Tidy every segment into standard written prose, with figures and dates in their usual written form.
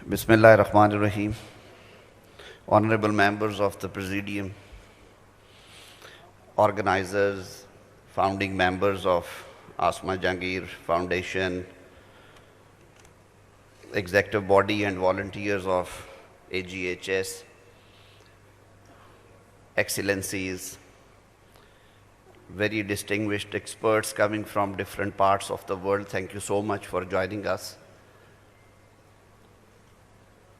Bismillah ar-Rahman ar-Rahim. Honorable members of the Presidium, organizers, founding members of Asma Jahangir Foundation, executive body and volunteers of AGHS, excellencies, very distinguished experts coming from different parts of the world, thank you so much for joining us.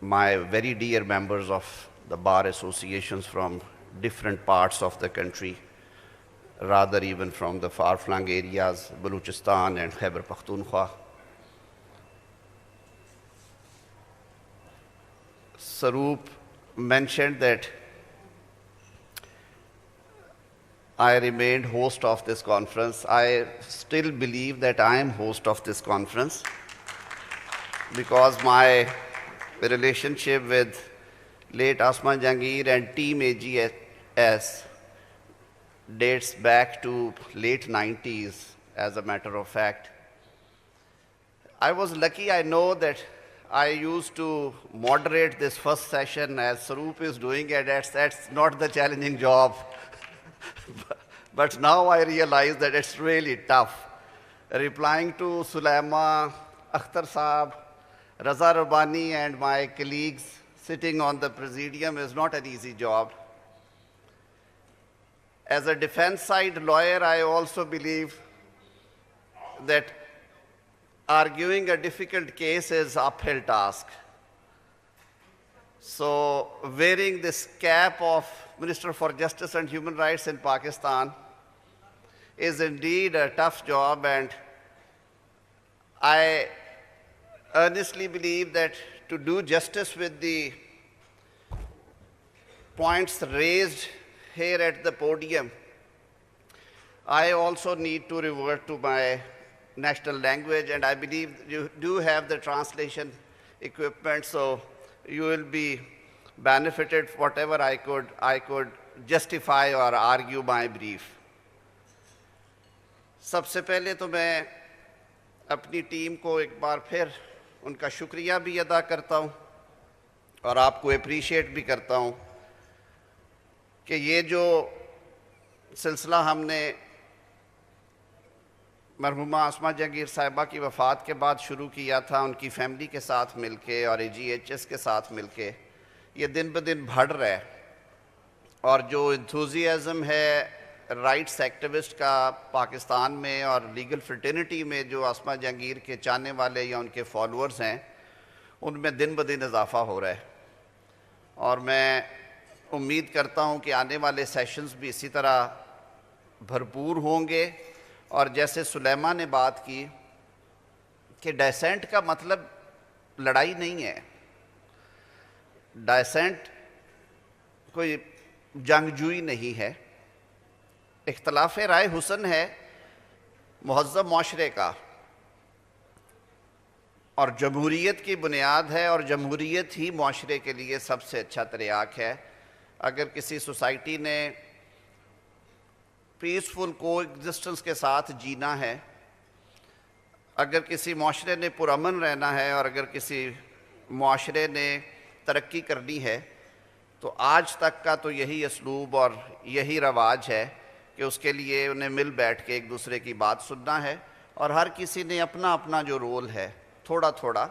My very dear members of the bar associations from different parts of the country, rather even from the far-flung areas, Baluchistan and Khyber Pakhtunkhwa. Saroop mentioned that I remained host of this conference. I still believe that I am host of this conference because my relationship with late Asma Jahangir and team AGHS dates back to late 90s, as a matter of fact. I was lucky, I know that I used to moderate this first session as Saroop is doing it. That's not the challenging job. But now I realize that it's really tough. Replying to Sulaima, Akhtar Saab, Raza Rabbani and my colleagues sitting on the presidium is not an easy job. As a defense side lawyer, I also believe that arguing a difficult case is an uphill task. So wearing this cap of Minister for Justice and Human Rights in Pakistan is indeed a tough job, and I earnestly believe that to do justice with the points raised here at the podium, I also need to revert to my national language, and I believe you do have the translation equipment, so you will be benefited whatever I could justify or argue my brief. سب سے پہلے تو میں اپنی team کو ایک بار پھر ان کا شکریہ بھی ادا کرتا ہوں اور آپ کو اپریشیٹ بھی کرتا ہوں کہ یہ جو سلسلہ ہم نے مرحومہ آسما جہانگیر صاحبہ کی وفات کے بعد شروع کیا تھا ان کی فیملی کے ساتھ مل کے اور AGHS کے ساتھ مل کے، یہ دن بدن بڑھ رہا ہے، اور جو انتھوزیازم ہے رائٹس ایکٹیوسٹ کا پاکستان میں اور لیگل فرٹرنیٹی میں جو آسما جہانگیر کے چاہنے والے یا ان کے فالوورز ہیں، ان میں دن بدن اضافہ ہو رہا ہے، اور میں امید کرتا ہوں کہ آنے والے سیشنز بھی اسی طرح بھرپور ہوں گے. اور جیسے سلیمہ نے بات کی کہ ڈائسینٹ کا مطلب لڑائی نہیں ہے، ڈائسینٹ کوئی جنگجوئی نہیں ہے، اختلاف رائے حسن ہے مہذب معاشرے کا، اور جمہوریت کی بنیاد ہے، اور جمہوریت ہی معاشرے کے لیے سب سے اچھا تریاق ہے. اگر کسی سوسائٹی نے پیسفل کو ایگزسٹنس کے ساتھ جینا ہے، اگر کسی معاشرے نے پرامن رہنا ہے، اور اگر کسی معاشرے نے ترقی کرنی ہے، تو آج تک کا تو یہی اسلوب اور یہی رواج ہے کہ اس کے لیے انہیں مل بیٹھ کے ایک دوسرے کی بات سننا ہے، اور ہر کسی نے اپنا اپنا جو رول ہے تھوڑا تھوڑا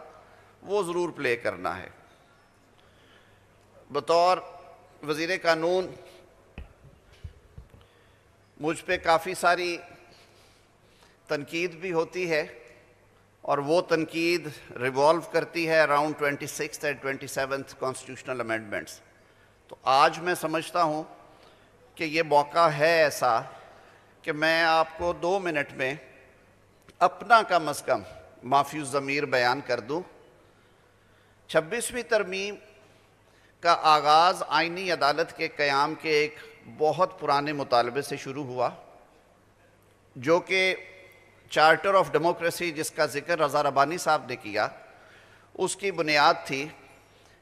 وہ ضرور پلے کرنا ہے. بطور وزیر قانون مجھ پہ کافی ساری تنقید بھی ہوتی ہے، اور وہ تنقید ریوالو کرتی ہے around 26th and 27th constitutional amendments. تو آج میں سمجھتا ہوں کہ یہ موقع ہے ایسا کہ میں آپ کو 2 منٹ میں اپنا کم از کم معافی الضمیر بیان کر دوں. 26ویں ترمیم کا آغاز آئینی عدالت کے قیام کے ایک بہت پرانے مطالبے سے شروع ہوا، جو کہ چارٹر آف ڈیموکریسی جس کا ذکر رضا ربانی صاحب نے کیا، اس کی بنیاد تھی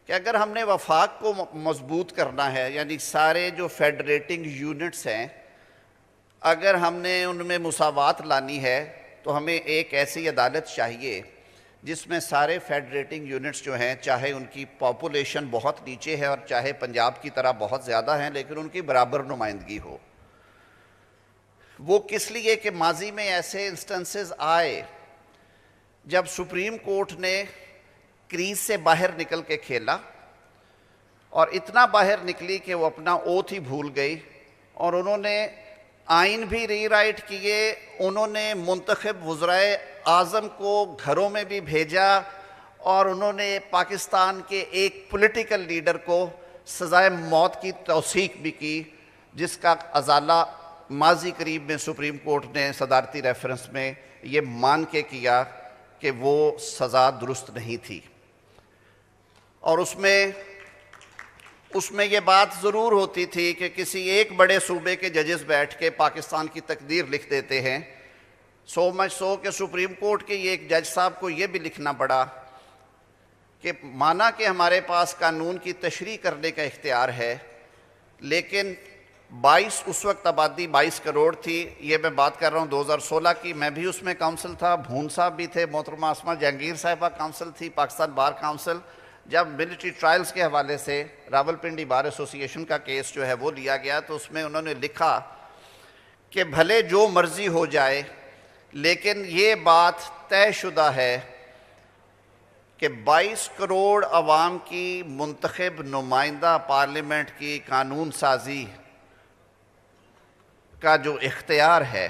کہ اگر ہم نے وفاق کو مضبوط کرنا ہے، یعنی سارے جو فیڈریٹنگ یونٹس ہیں، اگر ہم نے ان میں مساوات لانی ہے تو ہمیں ایک ایسی عدالت چاہیے جس میں سارے فیڈریٹنگ یونٹس جو ہیں، چاہے ان کی پاپولیشن بہت نیچے ہے اور چاہے پنجاب کی طرح بہت زیادہ ہیں، لیکن ان کی برابر نمائندگی ہو۔ وہ کس لیے کہ ماضی میں ایسے انسٹنسز آئے جب سپریم کورٹ نے کریز سے باہر نکل کے کھیلا، اور اتنا باہر نکلی کہ وہ اپنا اوتھ ہی بھول گئی، اور انہوں نے آئین بھی ری رائٹ کیے، انہوں نے منتخب وزرائے اعظم کو گھروں میں بھی بھیجا، اور انہوں نے پاکستان کے ایک پولیٹیکل لیڈر کو سزائے موت کی توثیق بھی کی، جس کا ازالہ ماضی قریب میں سپریم کورٹ نے صدارتی ریفرنس میں یہ مان کے کیا کہ وہ سزا درست نہیں تھی۔ اور اس میں یہ بات ضرور ہوتی تھی کہ کسی ایک بڑے صوبے کے ججز بیٹھ کے پاکستان کی تقدیر لکھ دیتے ہیں، سو مچ سو کہ سپریم کورٹ کے ایک جج صاحب کو یہ بھی لکھنا پڑا کہ مانا کہ ہمارے پاس قانون کی تشریح کرنے کا اختیار ہے، لیکن 22 اس وقت آبادی 22 کروڑ تھی، یہ میں بات کر رہا ہوں 2016 کی، میں بھی اس میں کاؤنسل تھا، بھون صاحب بھی تھے، محترمہ اسما جہانگیر صاحبہ کاؤنسل تھی، پاکستان بار کاؤنسل، جب ملٹری ٹرائلز کے حوالے سے راول پنڈی بار ایسوسی ایشن کا کیس جو ہے وہ لیا گیا، تو اس میں انہوں نے لکھا کہ بھلے جو مرضی ہو جائے، لیکن یہ بات طے شدہ ہے کہ 22 کروڑ عوام کی منتخب نمائندہ پارلیمنٹ کی قانون سازی کا جو اختیار ہے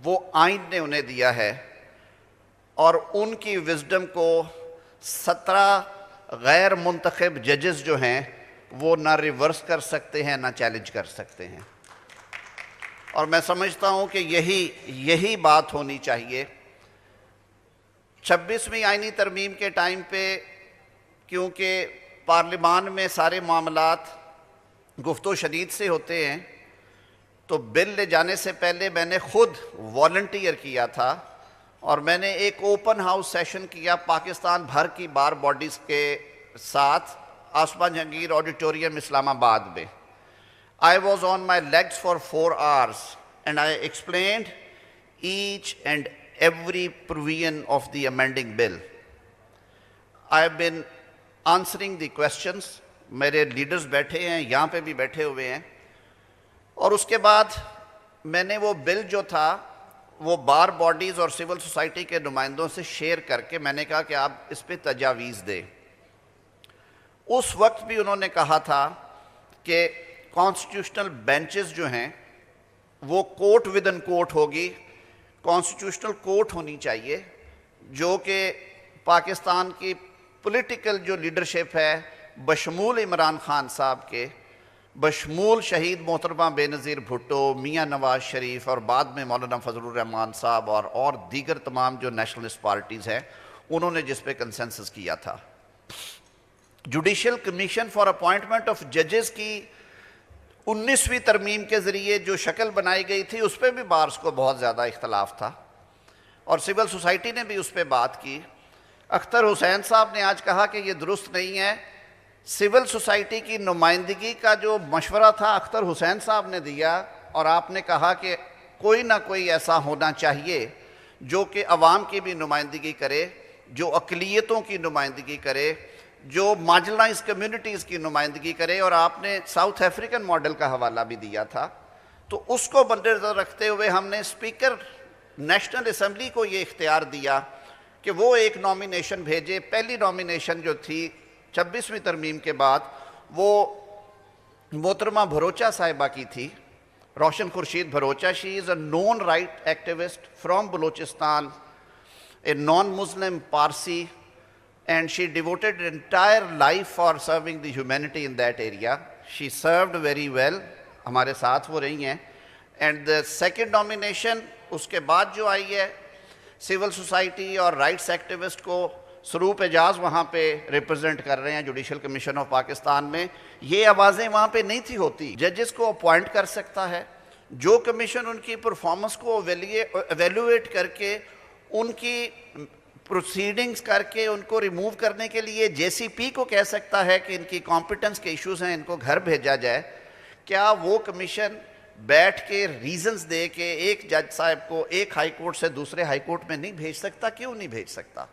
وہ آئین نے انہیں دیا ہے، اور ان کی وزڈم کو 17 غیر منتخب ججز جو ہیں وہ نہ ریورس کر سکتے ہیں نہ چیلنج کر سکتے ہیں۔ اور میں سمجھتا ہوں کہ یہی بات ہونی چاہیے۔ 26ویں آئینی ترمیم کے ٹائم پہ کیونکہ پارلیمان میں سارے معاملات گفت و شنید سے ہوتے ہیں، تو بل لے جانے سے پہلے میں نے خود والنٹیئر کیا تھا، اور میں نے ایک اوپن ہاؤس سیشن کیا پاکستان بھر کی بار باڈیز کے ساتھ اسما جہانگیر آڈیٹوریم اسلام آباد میں۔ I was on my legs for 4 hours and I explained each and every provision of the amending bill. I have been answering the questions. میرے لیڈرز بیٹھے ہیں، یہاں پہ بھی بیٹھے ہوئے ہیں، اور اس کے بعد میں نے وہ بل جو تھا وہ بار باڈیز اور سول سوسائٹی کے نمائندوں سے شیئر کر کے میں نے کہا کہ آپ اس پہ تجاویز دیں۔ اس وقت بھی انہوں نے کہا تھا کہ کانسٹیٹیوشنل بینچز جو ہیں وہ کوٹ ود ان کوٹ ہوگی، کانسٹیٹیوشنل کورٹ ہونی چاہیے، جو کہ پاکستان کی پولیٹیکل جو لیڈرشپ ہے بشمول عمران خان صاحب کے، بشمول شہید محترمہ بے نظیر بھٹو، میاں نواز شریف، اور بعد میں مولانا فضل الرحمان صاحب اور دیگر تمام جو نیشنلسٹ پارٹیز ہیں، انہوں نے جس پہ کنسنسس کیا تھا۔ Judicial commission for appointment of ججز کی 19ویں ترمیم کے ذریعے جو شکل بنائی گئی تھی، اس پہ بھی بارز کو بہت زیادہ اختلاف تھا، اور سول سوسائٹی نے بھی اس پہ بات کی۔ اختر حسین صاحب نے آج کہا کہ یہ درست نہیں ہے۔ سول سوسائٹی کی نمائندگی کا جو مشورہ تھا اختر حسین صاحب نے دیا، اور آپ نے کہا کہ کوئی نہ کوئی ایسا ہونا چاہیے جو کہ عوام کی بھی نمائندگی کرے، جو اقلیتوں کی نمائندگی کرے، جو مارجنلائز کمیونٹیز کی نمائندگی کرے، اور آپ نے ساؤتھ افریقن ماڈل کا حوالہ بھی دیا تھا۔ تو اس کو مد نظر رکھتے ہوئے ہم نے اسپیکر نیشنل اسمبلی کو یہ اختیار دیا کہ وہ ایک نامینیشن بھیجے۔ پہلی نامینیشن جو تھی 26ویں ترمیم کے بعد وہ محترمہ بھروچا صاحبہ کی تھی، Roshan Khurshid Bharucha. She is a known right activist from Balochistan, a non Muslim Parsi, and she devoted her entire life for serving the humanity in that area. She served very well. ہمارے ساتھ وہ رہی ہیں. And the second nomination اس کے بعد جو آئی ہے civil society اور رائٹس ایکٹیوسٹ کو سروپ اعجاز وہاں پہ ریپرزینٹ کر رہے ہیں جوڈیشل کمیشن آف پاکستان میں. یہ آوازیں وہاں پہ نہیں تھی ہوتی. ججز کو اپوائنٹ کر سکتا ہے جو کمیشن ان کی پرفارمنس کو ایویلویٹ کر کے ان کی پروسیڈنگز کر کے ان کو ریموو کرنے کے لیے جے سی پی کو کہہ سکتا ہے کہ ان کی کمپیٹنس کے ایشوز ہیں، ان کو گھر بھیجا جائے. کیا وہ کمیشن بیٹھ کے ریزنز دے کے ایک جج صاحب کو ایک ہائی کورٹ سے دوسرے ہائی کورٹ میں نہیں بھیج سکتا. کیوں نہیں بھیج سکتا؟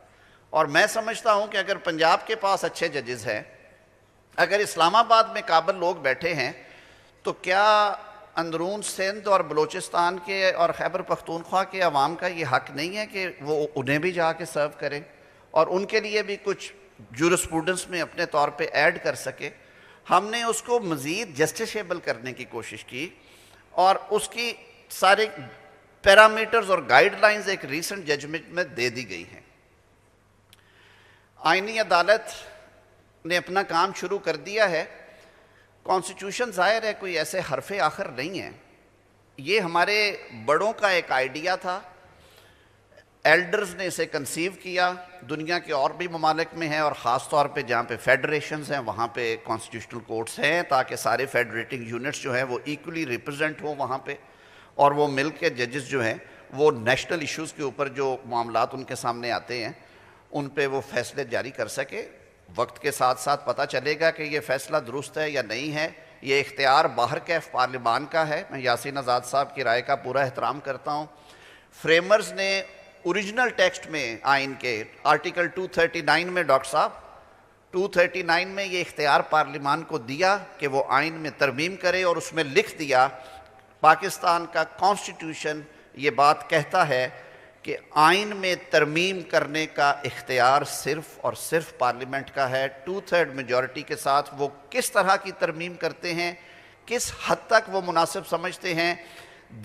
اور میں سمجھتا ہوں کہ اگر پنجاب کے پاس اچھے ججز ہیں، اگر اسلام آباد میں قابل لوگ بیٹھے ہیں، تو کیا اندرون سندھ اور بلوچستان کے اور خیبر پختونخوا کے عوام کا یہ حق نہیں ہے کہ وہ انہیں بھی جا کے سرو کریں اور ان کے لیے بھی کچھ جورسپروڈنس میں اپنے طور پہ ایڈ کر سکے؟ ہم نے اس کو مزید جسٹیسیبل کرنے کی کوشش کی اور اس کی سارے پیرامیٹرز اور گائیڈ لائنز ایک ریسنٹ ججمنٹ میں دے دی گئی ہیں. آئینی عدالت نے اپنا کام شروع کر دیا ہے. کانسٹیٹیوشن ظاہر ہے کوئی ایسے حرف آخر نہیں ہے. یہ ہمارے بڑوں کا ایک آئیڈیا تھا. ایلڈرز نے اسے کنسیو کیا. دنیا کے اور بھی ممالک میں ہیں اور خاص طور پہ جہاں پہ فیڈریشنز ہیں وہاں پہ کانسٹیٹیوشنل کورٹس ہیں تاکہ سارے فیڈریٹنگ یونٹس جو ہیں وہ ایکولی ریپرزینٹ ہوں وہاں پہ، اور وہ مل کے ججز جو ہیں وہ نیشنل ایشوز کے اوپر جو معاملات ان کے سامنے آتے ہیں ان پہ وہ فیصلے جاری کر سکے. وقت کے ساتھ ساتھ پتہ چلے گا کہ یہ فیصلہ درست ہے یا نہیں ہے. یہ اختیار باہر کیف پارلیمان کا ہے. میں یاسین آزاد صاحب کی رائے کا پورا احترام کرتا ہوں. فریمرز نے اوریجنل ٹیکسٹ میں آئین کے آرٹیکل 239 میں ڈاکٹر صاحب 239 میں یہ اختیار پارلیمان کو دیا کہ وہ آئین میں ترمیم کرے، اور اس میں لکھ دیا پاکستان کا کانسٹیٹیوشن یہ بات کہتا ہے کہ آئین میں ترمیم کرنے کا اختیار صرف اور صرف پارلیمنٹ کا ہے. 2/3 میجورٹی کے ساتھ وہ کس طرح کی ترمیم کرتے ہیں، کس حد تک وہ مناسب سمجھتے ہیں،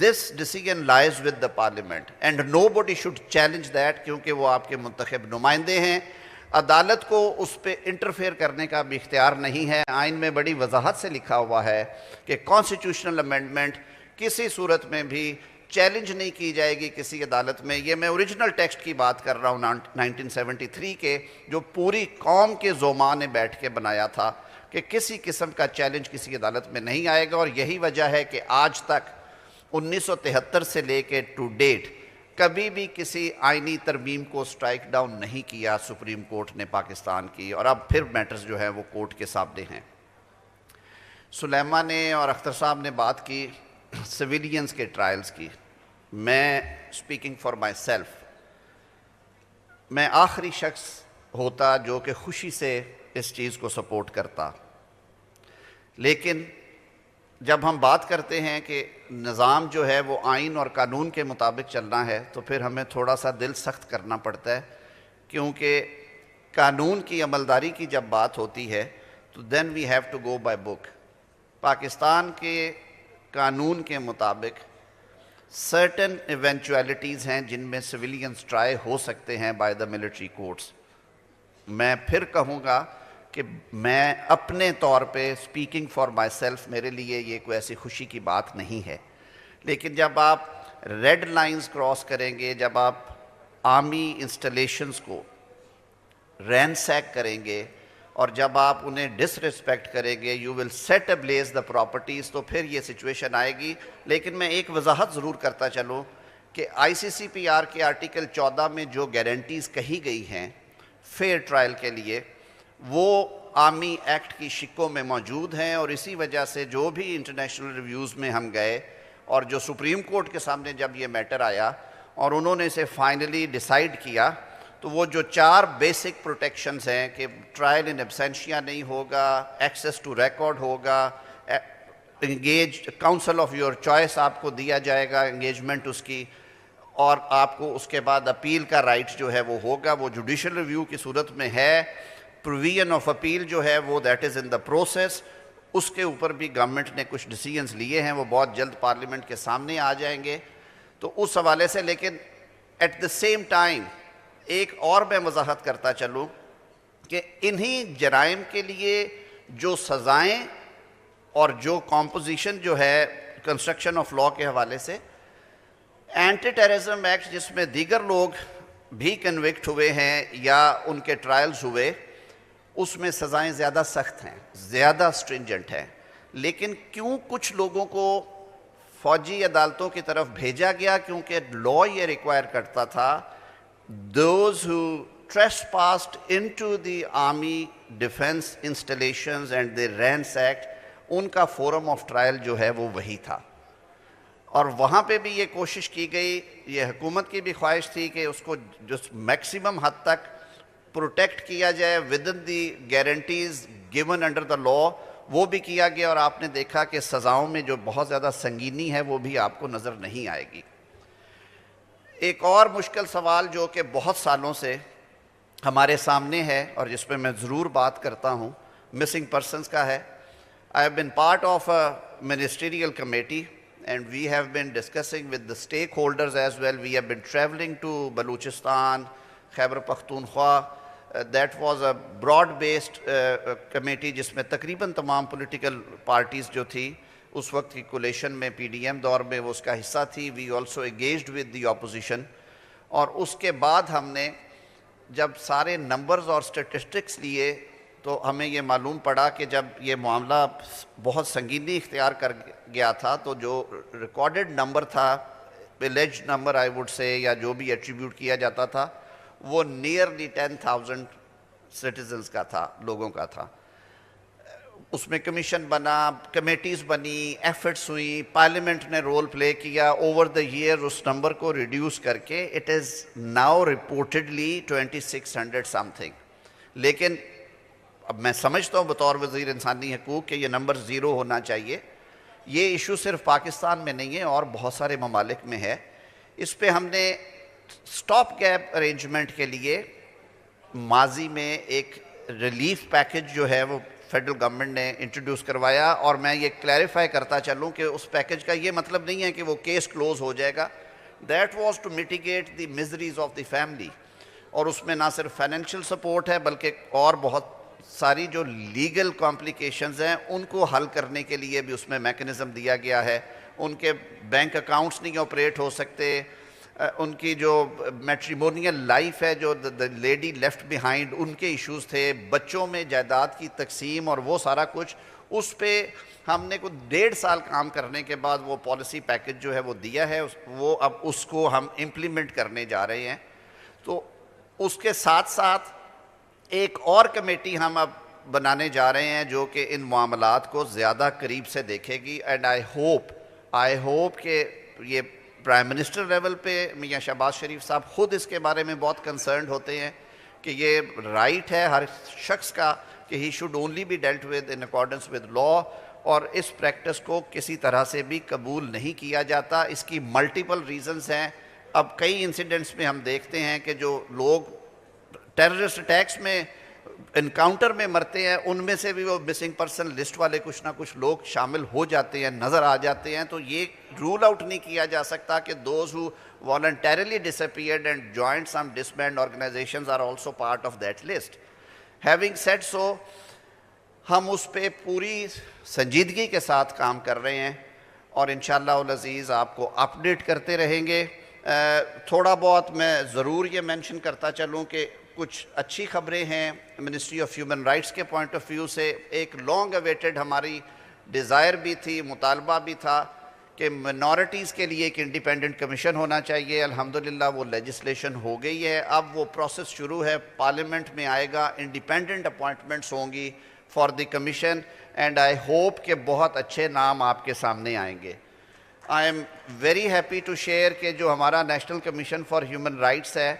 this decision lies with the parliament and nobody should challenge that کیونکہ وہ آپ کے منتخب نمائندے ہیں. عدالت کو اس پہ انٹرفیئر کرنے کا بھی اختیار نہیں ہے. آئین میں بڑی وضاحت سے لکھا ہوا ہے کہ کانسٹیٹیوشنل امینڈمنٹ کسی صورت میں بھی چیلنج نہیں کی جائے گی کسی عدالت میں. یہ میں اوریجنل ٹیکسٹ کی بات کر رہا ہوں 1973 کے، جو پوری قوم کے زعماء نے بیٹھ کے بنایا تھا کہ کسی قسم کا چیلنج کسی عدالت میں نہیں آئے گا. اور یہی وجہ ہے کہ آج تک 1973 سے لے کے ٹو ڈیٹ کبھی بھی کسی آئینی ترمیم کو سٹرائک ڈاؤن نہیں کیا سپریم کورٹ نے پاکستان کی. اور اب پھر میٹرز جو ہیں وہ کورٹ کے سامنے ہیں. سلیمہ نے اور اختر صاحب نے بات کی سویلینز کے ٹرائلز کی. میں اسپیکنگ فار مائی سیلف، میں آخری شخص ہوتا جو کہ خوشی سے اس چیز کو سپورٹ کرتا. لیکن جب ہم بات کرتے ہیں کہ نظام جو ہے وہ آئین اور قانون کے مطابق چلنا ہے تو پھر ہمیں تھوڑا سا دل سخت کرنا پڑتا ہے، کیونکہ قانون کی عملداری کی جب بات ہوتی ہے تو then we have to go by book. Pakistan کے قانون کے مطابق سرٹن ایونچویلٹیز ہیں جن میں سویلینز ٹرائی ہو سکتے ہیں بائی دا ملٹری کورٹس. میں پھر کہوں گا کہ میں اپنے طور پہ اسپیکنگ فار مائی سیلف، میرے لیے یہ کوئی ایسی خوشی کی بات نہیں ہے. لیکن جب آپ ریڈ لائنز کراس کریں گے، جب آپ آرمی انسٹالیشنز کو رینسیک کریں گے اور جب آپ انہیں ڈس ریسپیکٹ کریں گے، you will set ablaze the properties, تو پھر یہ سچویشن آئے گی. لیکن میں ایک وضاحت ضرور کرتا چلوں کہ ICCPR کے آرٹیکل 14 میں جو گارنٹیز کہی گئی ہیں فیئر ٹرائل کے لیے، وہ آرمی ایکٹ کی شکوں میں موجود ہیں. اور اسی وجہ سے جو بھی انٹرنیشنل ریویوز میں ہم گئے اور جو سپریم کورٹ کے سامنے جب یہ میٹر آیا اور انہوں نے اسے فائنلی ڈیسائیڈ کیا، تو وہ جو 4 بیسک پروٹیکشنز ہیں کہ ٹرائل ان ایبسینشیا نہیں ہوگا، ایکسیس ٹو ریکارڈ ہوگا، engage council of your choice آپ کو دیا جائے گا، انگیجمنٹ اس کی، اور آپ کو اس کے بعد اپیل کا رائٹ جو ہے وہ ہوگا، وہ جوڈیشل ریویو کی صورت میں ہے. پروویژن آف اپیل جو ہے وہ that is in the process. اس کے اوپر بھی گورنمنٹ نے کچھ ڈیسیژنز لیے ہیں، وہ بہت جلد پارلیمنٹ کے سامنے آ جائیں گے. تو اس حوالے سے لیکن ایٹ دا سیم ٹائم ایک اور میں وضاحت کرتا چلوں کہ انہی جرائم کے لیے جو سزائیں اور جو کمپوزیشن جو ہے کنسٹرکشن آف لاء کے حوالے سے، اینٹی ٹیررزم ایکٹ جس میں دیگر لوگ بھی کنوکٹ ہوئے ہیں یا ان کے ٹرائلز ہوئے، اس میں سزائیں زیادہ سخت ہیں، زیادہ اسٹرنجنٹ ہیں. لیکن کیوں کچھ لوگوں کو فوجی عدالتوں کی طرف بھیجا گیا؟ کیونکہ لاء یہ ریکوائر کرتا تھا those who trespassed into the army defense installations and they ransacked، ان کا فورم آف ٹرائل جو ہے وہ وہی تھا. اور وہاں پہ بھی یہ کوشش کی گئی، یہ حکومت کی بھی خواہش تھی کہ اس کو جو میکسیمم حد تک پروٹیکٹ کیا جائے ودن دی گارنٹیز گیون انڈر دا لا، وہ بھی کیا گیا، اور آپ نے دیکھا کہ سزاؤں میں جو بہت زیادہ سنگینی ہے وہ بھی آپ کو نظر نہیں آئے گی۔ ایک اور مشکل سوال جو کہ بہت سالوں سے ہمارے سامنے ہے اور جس پہ میں ضرور بات کرتا ہوں، مسنگ پرسنز کا ہے۔ I have been part of a ministerial committee and we have been discussing with the stakeholders as well. We have been traveling to Balochistan, Khyber Pakhtunkhwa. That was a broad-based committee جس میں تقریباً تمام political parties جو تھی اس وقت کی coalition میں P D M دور میں وہ اس کا حصہ تھی۔ We also engaged with the opposition. اور اس کے بعد ہم نے جب سارے نمبرز اور سٹیٹسٹکس لیے تو ہمیں یہ معلوم پڑا کہ جب یہ معاملہ بہت سنگینی اختیار کر گیا تھا تو جو ریکارڈڈ نمبر تھا، village number I would say, یا جو بھی ایٹریبیوٹ کیا جاتا تھا، وہ نیئرلی 10,000 سٹیزنز کا تھا، لوگوں کا تھا۔ اس میں کمیشن بنا، کمیٹیز بنی، ایفرٹس ہوئی، پارلیمنٹ نے رول پلے کیا، اوور دا ایئر اس نمبر کو ریڈیوس کر کے it is now reportedly 2600 something. لیکن اب میں سمجھتا ہوں بطور وزیر انسانی حقوق کہ یہ نمبر زیرو ہونا چاہیے۔ یہ ایشو صرف پاکستان میں نہیں ہے اور بہت سارے ممالک میں ہے۔ اس پہ ہم نے سٹاپ گیپ ارینجمنٹ کے لیے ماضی میں ایک ریلیف پیکج جو ہے وہ فیڈرل گورنمنٹ نے انٹروڈیوس کروایا، اور میں یہ کلیریفائی کرتا چلوں کہ اس پیکج کا یہ مطلب نہیں ہے کہ وہ کیس کلوز ہو جائے گا۔ That was to mitigate the miseries of the family, اور اس میں نہ صرف فائنینشیل سپورٹ ہے بلکہ اور بہت ساری جو لیگل کمپلیکیشنز ہیں ان کو حل کرنے کے لیے بھی اس میں میکنزم دیا گیا ہے۔ ان کے بینک اکاؤنٹس نہیں آپریٹ ہو سکتے، ان کی جو میٹریمونیل لائف ہے، جو لیڈی لیفٹ بیہائنڈ، ان کے ایشوز تھے، بچوں میں جائیداد کی تقسیم اور وہ سارا کچھ، اس پہ ہم نے کچھ 1.5 سال کام کرنے کے بعد وہ پالیسی پیکج جو ہے وہ دیا ہے، وہ اب اس کو ہم امپلیمنٹ کرنے جا رہے ہیں۔ تو اس کے ساتھ ساتھ ایک اور کمیٹی ہم اب بنانے جا رہے ہیں جو کہ ان معاملات کو زیادہ قریب سے دیکھے گی، اینڈ آئی ہوپ کہ یہ پرائم منسٹر لیول پہ میاں شہباز شریف صاحب خود اس کے بارے میں بہت کنسرنڈ ہوتے ہیں کہ یہ رائٹ ہے ہر شخص کا کہ he should only be dealt with in accordance with law, اور اس پریکٹس کو کسی طرح سے بھی قبول نہیں کیا جاتا۔ اس کی ملٹیپل ریزنز ہیں۔ اب کئی انسیڈنٹس میں ہم دیکھتے ہیں کہ جو لوگ ٹیررسٹ اٹیکس میں انکاؤنٹر میں مرتے ہیں ان میں سے بھی وہ مسنگ پرسن لسٹ والے کچھ نہ کچھ لوگ شامل ہو جاتے ہیں، نظر آ جاتے ہیں۔ تو یہ رول آؤٹ نہیں کیا جا سکتا کہ those who voluntarily disappeared and joined some disbanded organizations are also part of that list. Having said so, ہم اس پہ پوری سنجیدگی کے ساتھ کام کر رہے ہیں اور انشاءاللہ العزیز آپ کو اپڈیٹ کرتے رہیں گے۔ تھوڑا بہت میں ضرور یہ مینشن کرتا چلوں کہ کچھ اچھی خبریں ہیں منسٹری آف ہیومن رائٹس کے پوائنٹ آف ویو سے۔ ایک لانگ اویٹڈ ہماری ڈیزائر بھی تھی، مطالبہ بھی تھا کہ منورٹیز کے لیے ایک انڈیپینڈنٹ کمیشن ہونا چاہیے۔ الحمدللہ وہ لیجسلیشن ہو گئی ہے، اب وہ پروسیس شروع ہے، پارلیمنٹ میں آئے گا، انڈیپینڈنٹ اپوائنٹمنٹس ہوں گی for the commission, and I hope کہ بہت اچھے نام آپ کے سامنے آئیں گے۔ I am very happy to share کہ جو ہمارا national commission for human rights ہے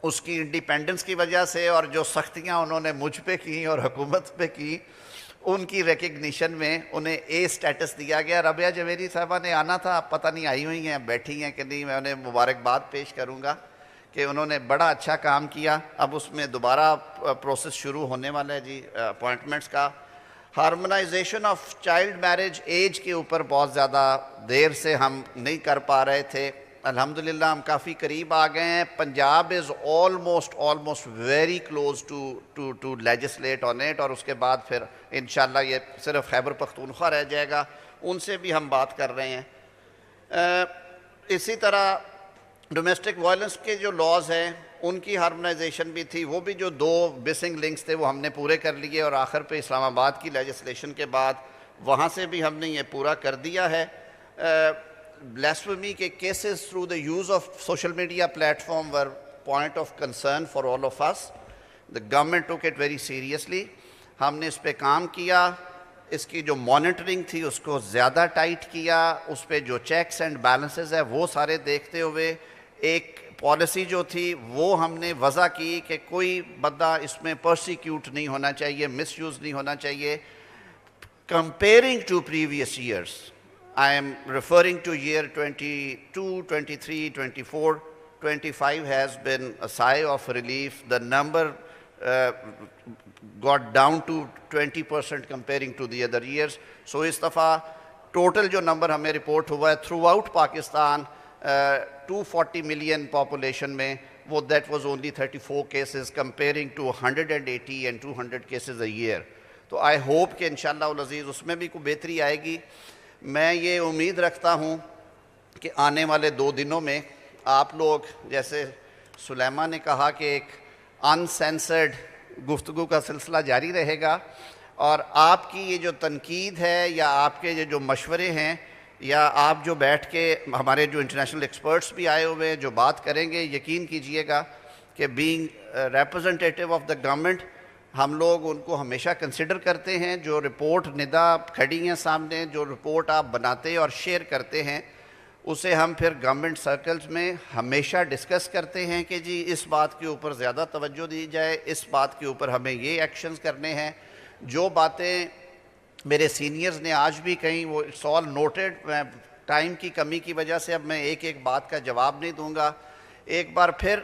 اس کی انڈیپینڈنس کی وجہ سے اور جو سختیاں انہوں نے مجھ پہ کی اور حکومت پہ کی، ان کی ریکگنیشن میں انہیں اے سٹیٹس دیا گیا۔ ربیہ جویری صاحبہ نے آنا تھا، پتہ نہیں آئی ہوئی ہیں، بیٹھی ہیں کہ نہیں، میں انہیں مبارکباد پیش کروں گا کہ انہوں نے بڑا اچھا کام کیا۔ اب اس میں دوبارہ پروسیس شروع ہونے والا ہے جی اپوائنٹمنٹس کا۔ Harmonisation of child marriage age کے اوپر بہت زیادہ دیر سے ہم نہیں کر پا رہے تھے، الحمدللہ ہم کافی قریب آ گئے ہیں۔ Punjab is almost very close to legislate on it, اور اس کے بعد پھر انشاءاللہ یہ صرف خیبر پختونخوا رہ جائے گا، ان سے بھی ہم بات کر رہے ہیں۔ اسی طرح ڈومیسٹک وائلنس کے جو لاز ہیں ان کی ہارمونائزیشن بھی تھی، وہ بھی جو 2 مسنگ لنکس تھے وہ ہم نے پورے کر لیے، اور آخر پہ اسلام آباد کی لیجسلیشن کے بعد وہاں سے بھی ہم نے یہ پورا کر دیا ہے۔ blasphemy کے cases through the use of social media platform were point of concern for all of us. The government took it very seriously. ہم نے اس پہ کام کیا، اس کی جو مانیٹرنگ تھی اس کو زیادہ ٹائٹ کیا، اس پہ جو چیکس اینڈ بیلنسز ہے وہ سارے دیکھتے ہوئے ایک پالیسی جو تھی وہ ہم نے وضع کی کہ کوئی بندہ اس میں پرسیکیوٹ نہیں ہونا چاہیے، مس یوز نہیں ہونا چاہیے. Comparing to previous years, I am referring to year 22, 23, 24, 25 has been a sigh of relief. The number got down to 20% comparing to the other years. So اس دفعہ ٹوٹل جو نمبر ہمیں رپورٹ ہوا ہے through out Pakistan 240 million population میں وہ that was only 34 cases comparing to 180 and 200 cases a year. تو آئی hope کہ انشاءاللہ العزیز اس میں بھی کوئی بہتری آئے گی. میں یہ امید رکھتا ہوں کہ آنے والے 2 دنوں میں آپ لوگ جیسے سلیمہ نے کہا کہ ایک انسینسرڈ گفتگو کا سلسلہ جاری رہے گا، اور آپ کی یہ جو تنقید ہے یا آپ کے یہ جو مشورے ہیں یا آپ جو بیٹھ کے ہمارے جو انٹرنیشنل ایکسپرٹس بھی آئے ہوئے جو بات کریں گے، یقین کیجئے گا کہ being representative of the government ہم لوگ ان کو ہمیشہ کنسیڈر کرتے ہیں. جو رپورٹ ندا کھڑی ہیں سامنے، جو رپورٹ آپ بناتے اور شیئر کرتے ہیں، اسے ہم پھر گورنمنٹ سرکلز میں ہمیشہ ڈسکس کرتے ہیں کہ جی اس بات کے اوپر زیادہ توجہ دی جائے، اس بات کے اوپر ہمیں یہ ایکشنز کرنے ہیں. جو باتیں میرے سینئرز نے آج بھی کہیں وہ اٹس آل نوٹڈ. میں ٹائم کی کمی کی وجہ سے اب میں ایک ایک بات کا جواب نہیں دوں گا. ایک بار پھر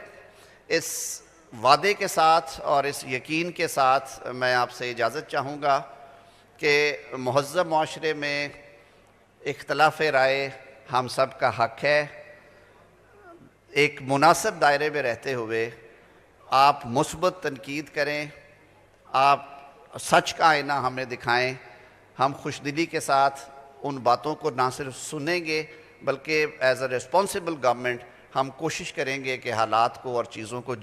اس وعدے کے ساتھ اور اس یقین کے ساتھ میں آپ سے اجازت چاہوں گا کہ مہذب معاشرے میں اختلاف رائے ہم سب کا حق ہے. ایک مناسب دائرے میں رہتے ہوئے آپ مثبت تنقید کریں، آپ سچ کا آئینہ ہمیں دکھائیں. ہم خوشدلی کے ساتھ ان باتوں کو نہ صرف سنیں گے بلکہ ایز اے ریسپانسبل گورنمنٹ ہم کوشش کریں گے کہ حالات کو اور چیزوں کو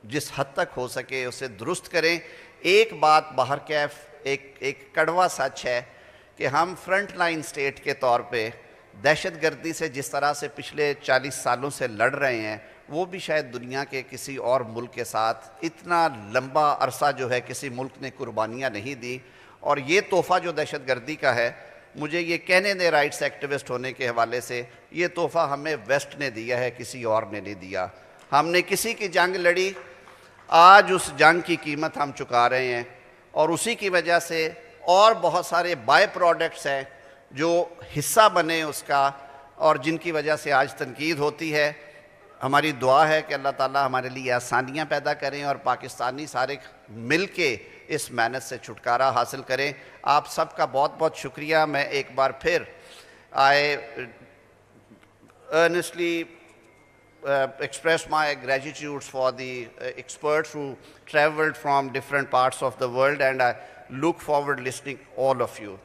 جس حد تک ہو سکے اسے درست کریں. ایک بات باہر کیف ایک کڑوا سچ ہے کہ ہم فرنٹ لائن سٹیٹ کے طور پہ دہشت گردی سے جس طرح سے پچھلے 40 سالوں سے لڑ رہے ہیں، وہ بھی شاید دنیا کے کسی اور ملک کے ساتھ اتنا لمبا عرصہ جو ہے کسی ملک نے قربانیاں نہیں دی. اور یہ تحفہ جو دہشت گردی کا ہے، مجھے یہ کہنے دیں رائٹس ایکٹیوسٹ ہونے کے حوالے سے، یہ تحفہ ہمیں ویسٹ نے دیا ہے، کسی اور نے نہیں دیا. ہم نے کسی کی جنگ لڑی، آج اس جنگ کی قیمت ہم چکا رہے ہیں، اور اسی کی وجہ سے اور بہت سارے بائی پروڈکٹس ہیں جو حصہ بنے اس کا اور جن کی وجہ سے آج تنقید ہوتی ہے. ہماری دعا ہے کہ اللہ تعالیٰ ہمارے لیے آسانیاں پیدا کریں اور پاکستانی سارے مل کے اس محنت سے چھٹکارا حاصل کریں. آپ سب کا بہت بہت شکریہ. میں ایک بار پھر I earnestly express my gratitude for the experts who traveled from different parts of the world, and I look forward listening all of you.